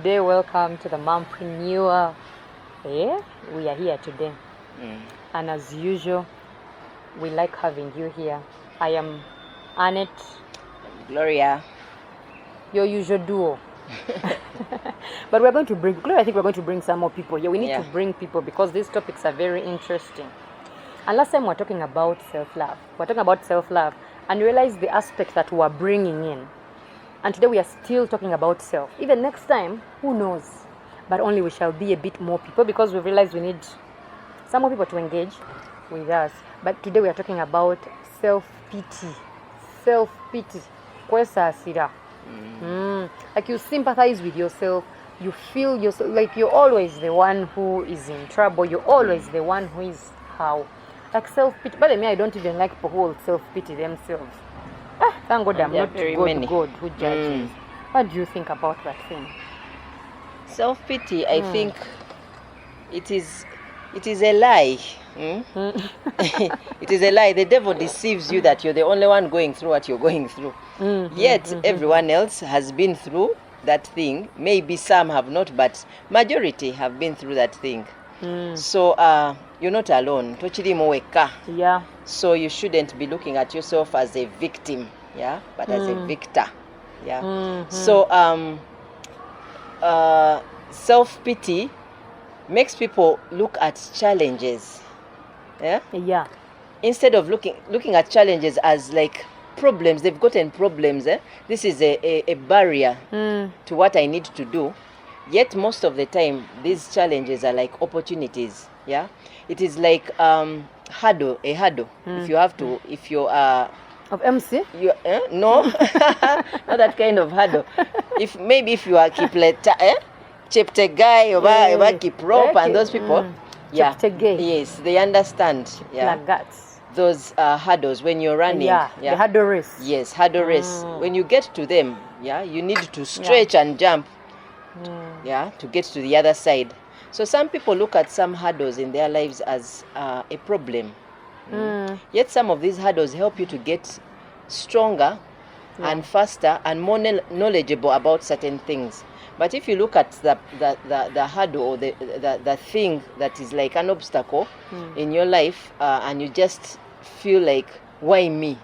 today. Welcome to the Mompreneur. Yeah, we are here today. And as usual, we like having you here. I am Annette. Gloria. Your usual duo. But we're going to bring, Gloria, I think we're going to bring some more people. Yeah, we need to bring people because these topics are very interesting. And last time we were talking about self-love. We're talking about self-love and realize the aspects that we are bringing in. And today we are still talking about self. Even next time, who knows? But only we shall be a bit more people because we realize we need some more people to engage with us. But today we are talking about self-pity. Self-pity. Like you sympathize with yourself. You feel yourself like you're always the one who is in trouble. You're always the one who is how. Like self-pity. But I don't even like people who will self-pity themselves. Thank God I'm not God who judges. What do you think about that thing? Self-pity, I think it is a lie. It is a lie. The devil deceives you that you're the only one going through what you're going through. Yet everyone else has been through that thing. Maybe some have not, but majority have been through that thing. So you're not alone. Yeah. So you shouldn't be looking at yourself as a victim, but as a victor. So self-pity makes people look at challenges. Instead of looking at challenges as like problems, they've gotten problems. This is a barrier to what I need to do. Yet most of the time, these challenges are like opportunities. It is like a hurdle. If you are of MC? No, not that kind of hurdle. If you are Chepte guy or keep rope and those people, yes, they understand. Those hurdles when you're running. The hurdle race. Yes, hurdle race. When you get to them, you need to stretch and jump. To get to the other side. So some people look at some hurdles in their lives as a problem. Yet some of these hurdles help you to get stronger and faster and more knowledgeable about certain things. But if you look at the hurdle or the thing that is like an obstacle in your life and you just feel like, why me?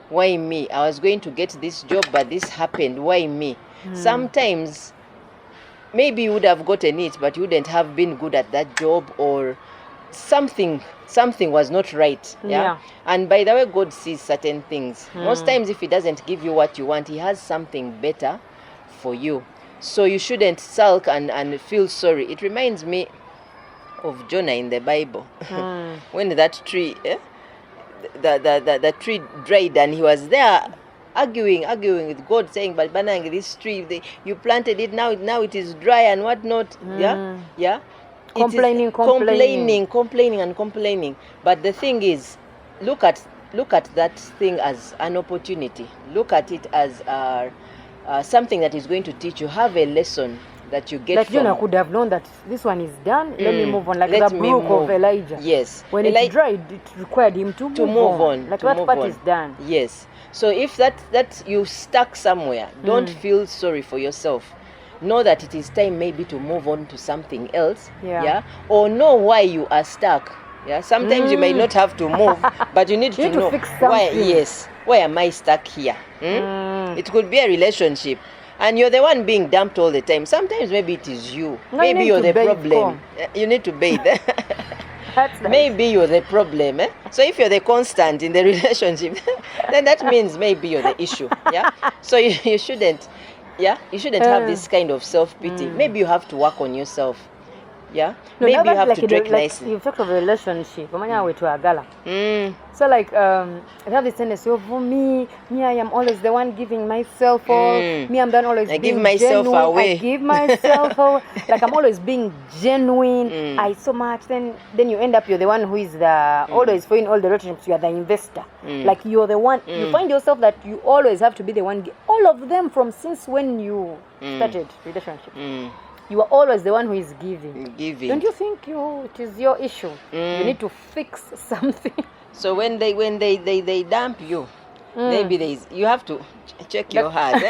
Why me? I was going to get this job, but this happened. Why me? Sometimes maybe you would have gotten it, but you wouldn't have been good at that job, or something was not right. And by the way, God sees certain things. Most times if he doesn't give you what you want, he has something better for you. So you shouldn't sulk and feel sorry. It reminds me of Jonah in the Bible. When that tree the tree dried and he was there arguing with God, saying, but Banang, this tree, you planted it, now it is dry and whatnot. Complaining. But the thing is, look at that thing as an opportunity. Look at it as something that is going to teach you. Have a lesson that you get like from. Jonah could have known that this one is done. Let me move on. Like the brook of Elijah. Yes. When it dried, it required him to move on. Like that part is done. Yes. So if that you stuck somewhere, don't feel sorry for yourself. Know that it is time maybe to move on to something else. Or know why you are stuck. Sometimes you may not have to move, but you need to know fix something. Why am I stuck here? It could be a relationship and you're the one being dumped all the time. Sometimes maybe it is you. Maybe you're the problem. You need to bathe. Maybe you're the problem. So if you're the constant in the relationship, then that means maybe you're the issue. So you shouldn't have this kind of self-pity. Maybe you have to work on yourself. Maybe you have to drink nicely. You've talked of a relationship. So like I have this tendency of me I am always the one giving myself all. Me I'm done always being give myself genuine. away. I give myself away. Like I'm always being genuine. I so much then you end up you're the one who is the always for in all the relationships you are the investor. Like you're the one you find yourself that you always have to be the one, all of them from since when you started relationship. You are always the one who is giving. Don't you think it is your issue? You need to fix something. So when they dump you, maybe you have to check your heart.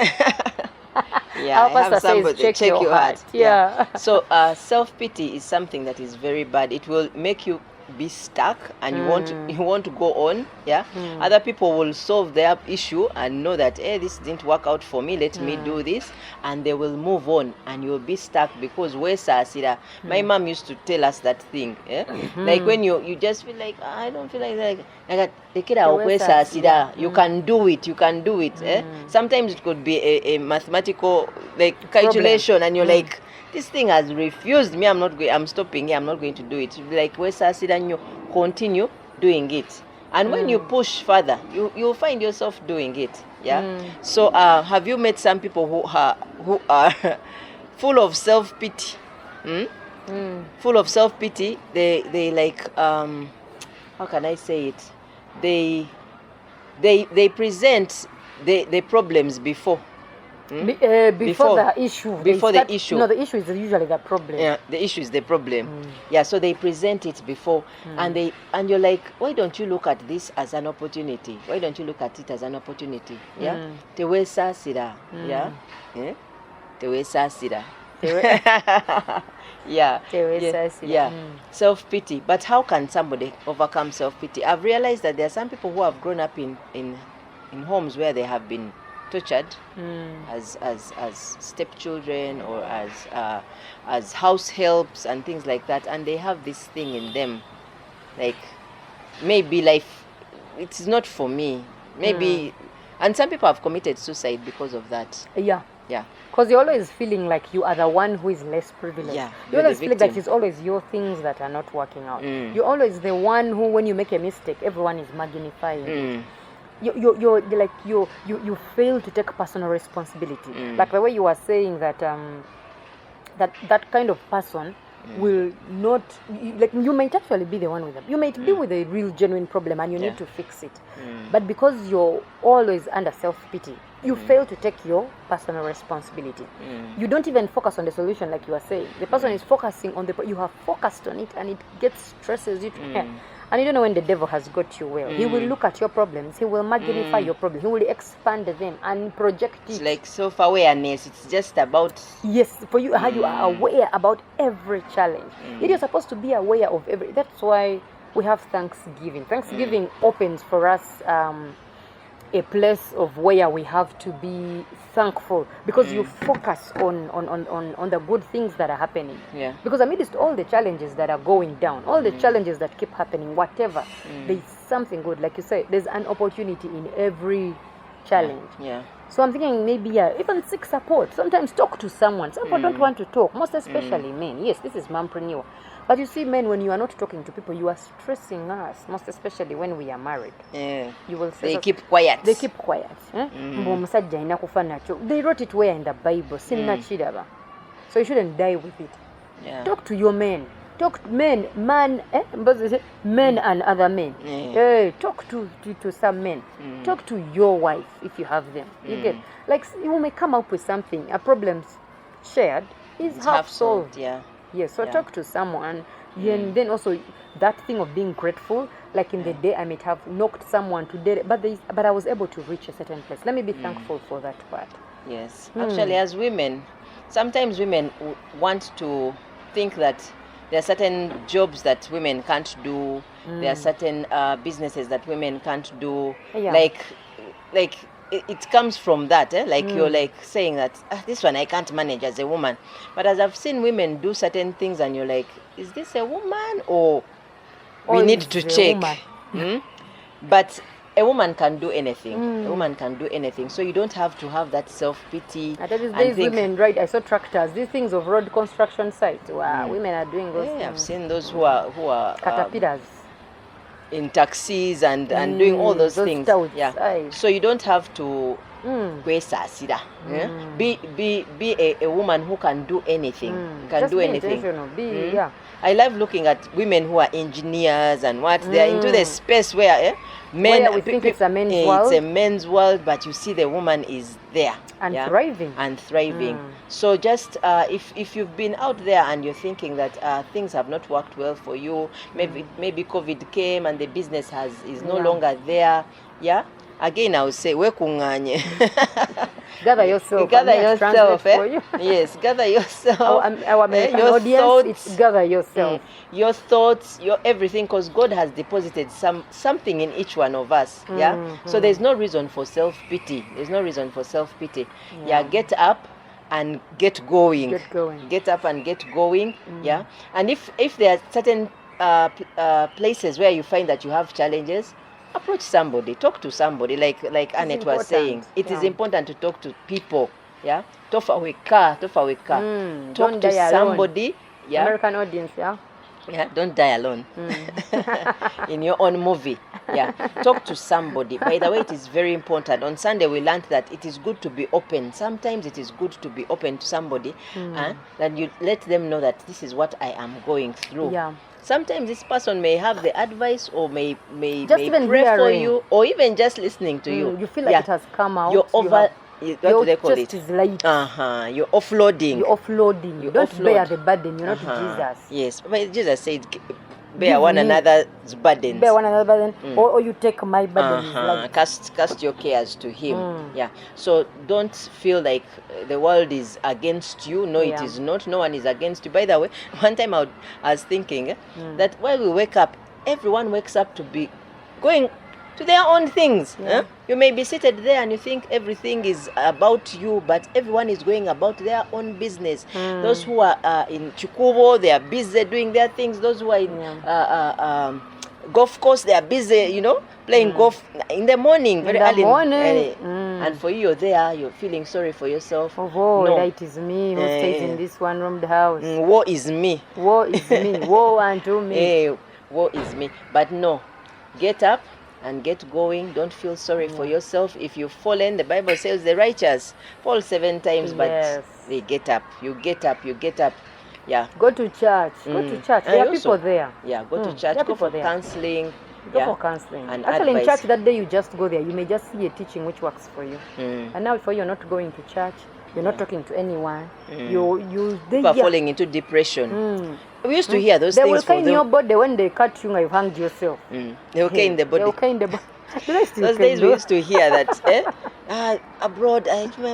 Yeah, Our I have pastor says, somebody check your heart. Yeah. So self-pity is something that is very bad. It will make you be stuck and you want to go on. Other people will solve their issue and know that, hey, this didn't work out for me, let me do this, and they will move on, and you'll be stuck because my mom used to tell us that thing, like when you just feel like, I don't feel like that, you can do it. Sometimes it could be a mathematical like calculation, and you're like, this thing has refused me, I'm stopping here, I'm not going to do it. Like you continue doing it, and when you push further, you'll find yourself doing it. So have you met some people who are full of self-pity? Full of self-pity. They like how can I say it, they present the problems before before the issue. The issue. No, the issue is usually the problem. Yeah, the issue is the problem. Yeah, so they present it before, and you're like, why don't you look at this as an opportunity? Why don't you look at it as an opportunity? Yeah, tewesa sira. Yeah, tewesa sira. Yeah. Self-pity. But how can somebody overcome self-pity? I've realized that there are some people who have grown up in homes where they have been tortured as stepchildren or as house helps and things like that, and they have this thing in them, like maybe life, it's not for me, maybe, and some people have committed suicide because of that. Yeah. Because you're always feeling like you are the one who is less privileged. You always feel like it's always your things that are not working out. You're always the one who, when you make a mistake, everyone is magnifying it. You fail to take personal responsibility. Like the way you were saying that that kind of person will not, like, you might actually be the one with them. You might be with a real genuine problem and you need to fix it. But because you're always under self-pity, you fail to take your personal responsibility. You don't even focus on the solution, like you were saying. The person is focusing on you have focused on it, and it stresses you to hell. And you don't know when the devil has got you well. He will look at your problems. He will magnify your problems. He will expand them and project it. It's like self-awareness. It's just about... Yes, for you, how you are aware about every challenge. You're supposed to be aware of every... That's why we have Thanksgiving. Thanksgiving opens for us a place of where we have to be thankful, because you focus on the good things that are happening. Because amidst all the challenges that are going down, all the challenges that keep happening, whatever, there's something good. Like you say, there's an opportunity in every challenge. So I'm thinking maybe even seek support. Sometimes talk to someone. Some people don't want to talk, most especially men. Yes, this is Mompreneur. But you see, men, when you are not talking to people, you are stressing us, most especially when we are married. You will say, they keep quiet. They keep quiet. They wrote it where in the Bible? So you shouldn't die with it. Talk to your men. Talk to men and other men. Talk to some men. Talk to your wife if you have them. You get, like, you may come up with something. A problem's shared is half solved. Yes, so talk to someone. And then also that thing of being grateful, like in the day I might have knocked someone to death, but I was able to reach a certain place. Let me be thankful for that part. Yes. Actually, as women, sometimes women want to think that there are certain jobs that women can't do. There are certain businesses that women can't do. Like it comes from that, like you're like saying that this one I can't manage as a woman. But as I've seen women do certain things, and you're like, is this a woman or we need to check? But a woman can do anything. A woman can do anything. So you don't have to have that self-pity. These women, right? I saw tractors, these things of road construction sites. Wow, women are doing those things. I've seen those who are caterpillars. In taxis and doing all those things. So you don't have to be a woman who can do anything. Can do anything. I love looking at women who are engineers and what they are into the space where men, where we think it's a men's world. It's a men's world, but you see the woman is there and thriving. So just if you've been out there and you're thinking that things have not worked well for you, maybe COVID came and the business is no longer there. again I would say wekunganye. Gather yourself. Gather yourself. For you. Yes, gather yourself. Our American your audience, thoughts, it's gather yourself. Your thoughts, your everything, because God has deposited something in each one of us. Yeah. So there's no reason for self-pity. There's no reason for self-pity. Yeah. Get up and get going. Get up and get going. Yeah. And if there are certain places where you find that you have challenges, approach somebody, talk to somebody, like Annette was saying. It is important to talk to people. Yeah, talk to somebody. Yeah, American audience. Yeah, don't die alone in your own movie. Yeah, talk to somebody. By the way, it is very important. On Sunday we learned that it is good to be open. Sometimes it is good to be open to somebody, that you let them know that this is what I am going through. Yeah. Sometimes this person may have the advice, or may just even pray hearing for you, or even just listening to you. You feel like it has come out. You're over. What do they call it? Is light. You're offloading. You don't bear the burden. You're not Jesus. Yes, but Jesus said, bear one another's burdens. Bear one another's burden, or you take my burden. Cast your cares to Him. Yeah. So don't feel like the world is against you. No, it is not. No one is against you. By the way, one time I was thinking that when we wake up, everyone wakes up to be going to their own things. You may be seated there and you think everything is about you, but everyone is going about their own business. Those who are in Chikubo, they are busy doing their things. Those who are in golf course, they are busy, playing golf in the morning, very early. And for you, you're there, you're feeling sorry for yourself. It is me who stays in this one-roomed house. Woe is me. Woe is me. Woe unto me. Woe is me. But no, get up and get going. Don't feel sorry for yourself. If you've fallen, the Bible says the righteous fall 7 times, but they get up. You get up. Yeah. Go to church. There are people there. Yeah, go to church. Go for counseling. Go for counseling. And actually, advice. in church that day, you just go there. You may just see a teaching which works for you. And now, if you're not going to church, you're not talking to anyone. People are falling into depression. We used to hear those things. They will cane your body when they cut you. You've hanged yourself. They will cane the body. They will cane the body. Those days we used to hear that abroad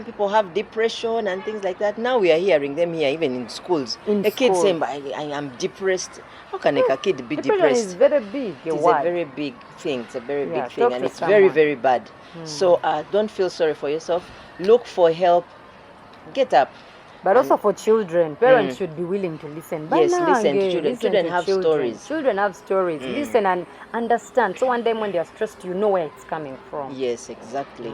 people have depression and things like that. Now we are hearing them here, even in schools. A kid saying, I am depressed. How can a kid be depression depressed? Is very big. It's a very big thing. It's a very big thing, and it's very, very bad. So don't feel sorry for yourself. Look for help. Get up. But also for children, parents should be willing to listen. Yes, listen to children. Children have stories. Children have stories. Listen and understand. So one day when they are stressed, you know where it's coming from. Yes, exactly.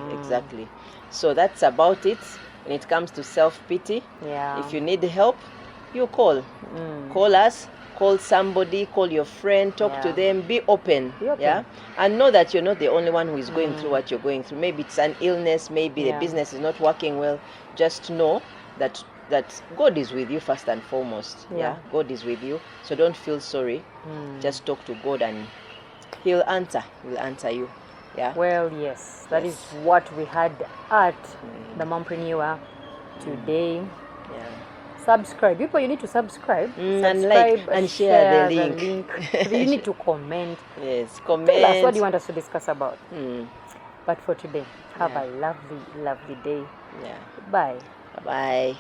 So that's about it when it comes to self-pity. Yeah. If you need help, you call. Call us. Call somebody. Call your friend. Talk to them. Be open. Yeah. And know that you're not the only one who is going through what you're going through. Maybe it's an illness. Maybe the business is not working well. Just know that God is with you first and foremost. Yeah. God is with you. So don't feel sorry. Just talk to God and He'll answer. He'll answer you. Yeah. Well, yes. That is what we had at the Mompreneur today. Yeah. Subscribe. People, you need to subscribe. And like and share the link. You need to comment. Yes, comment. Tell us what you want us to discuss about. But for today, have a lovely, lovely day. Yeah. Bye. Bye-bye.